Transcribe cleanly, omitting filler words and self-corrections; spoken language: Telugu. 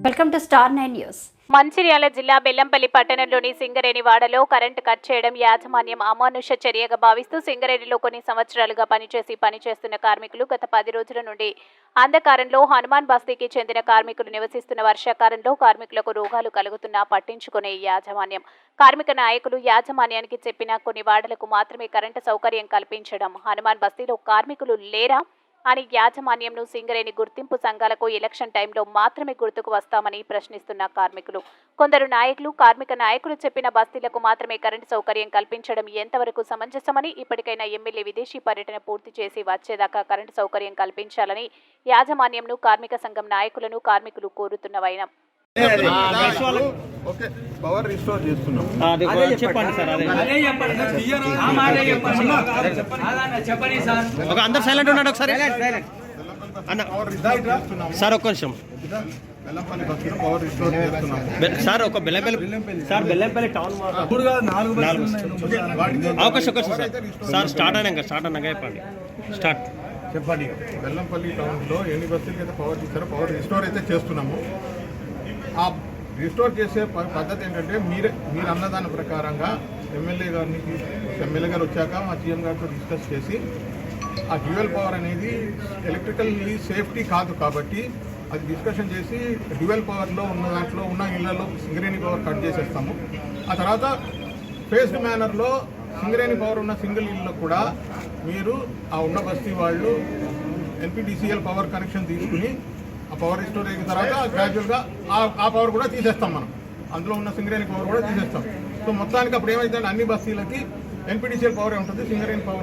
Welcome to star 9 news. Mancherial జిల్లా బెల్లంపల్లి పట్టణంలోని సింగరేణి వాడలో కరెంటు కట్ చేయడం యాజమాన్యం అమానుష చర్యగా భావిస్తూ సింగరేణిలో కొన్ని సంవత్సరాలుగా పనిచేస్తున్న కార్మికులు గత 10 రోజుల నుండి అంధకారంలో హనుమాన్ బస్తీకి చెందిన కార్మికులు నివసిస్తున్న వర్షాకాలంలో కార్మికులకు రోగాలు కలుగుతున్నా పట్టించుకునే యాజమాన్యం కార్మిక నాయకులు యాజమాన్యానికి చెప్పిన కొన్ని వాడలకు మాత్రమే కరెంటు సౌకర్యం కల్పించడం హనుమాన్ బస్తీలో కార్మికులు లేరా అని యాజమాన్యంను సింగరేణి గుర్తింపు సంఘాలకు ఎలక్షన్ టైంలో మాత్రమే గుర్తుకు వస్తామని ప్రశ్నిస్తున్న కార్మికులు కొందరు నాయకులు కార్మిక నాయకులు చెప్పిన బస్తీలకు మాత్రమే కరెంటు సౌకర్యం కల్పించడం ఎంతవరకు సమంజసమని ఇప్పటికైనా ఎమ్మెల్యే విదేశీ పర్యటన పూర్తి చేసి వచ్చేదాకా కరెంటు సౌకర్యం కల్పించాలని యాజమాన్యంను కార్మిక సంఘం నాయకులను కార్మికులు కోరుతున్నవైన పవర్ రిస్టోర్ చేస్తున్నాం. అందరు సైలెంట్ ఉన్నాడు ఒకసారి సార్ ఒక్క నిమిషం బెల్లంపల్లి బస్సులో పవర్ రిస్టోర్ చేస్తున్నాం సార్ ఒక బెల్లంపల్లి టౌన్ అవకాశం సార్ స్టార్ట్ అయినాక చెప్పండి చెప్పండి. బెల్లంపల్లి టౌన్లో ఎన్ని బస్సులకి అయితే పవర్ ఇచ్చారో పవర్ రిస్టోర్ అయితే చేస్తున్నాము. ఆ రిస్టోర్ చేసే పద్ధతి ఏంటంటే మీరు అన్నదాని ప్రకారంగా ఎమ్మెల్యే గారు వచ్చాక మా సీఎం గారితో డిస్కస్ చేసి ఆ డ్యూయల్ పవర్ అనేది ఎలక్ట్రికల్లీ సేఫ్టీ కాదు కాబట్టి అది డిస్కషన్ చేసి డ్యూయల్ పవర్లో ఉన్న దాంట్లో ఉన్న ఇళ్లలో సింగరేణి పవర్ కట్ చేసేస్తాము. ఆ తర్వాత ఫేస్డ్ మేనర్లో సింగరేణి పవర్ ఉన్న సింగిల్ ఇళ్ళలో కూడా మీరు ఆ ఉన్న బస్తీ వాళ్ళు ఎన్పిడిసిఎల్ పవర్ కనెక్షన్ తీసుకుని ఆ పవర్ రిస్టోర్ అయిన తర్వాత గ్రాడ్యువల్గా ఆ పవర్ కూడా తీసేస్తాం. మనం అందులో ఉన్న సింగరేణి పవర్ కూడా తీసేస్తాం. సో మొత్తానికి అప్పుడు ఏమైతే అన్ని బస్తీలకి ఎన్పిడిసిఎల్ పవర్ ఉంటుంది, సింగరేణి పవర్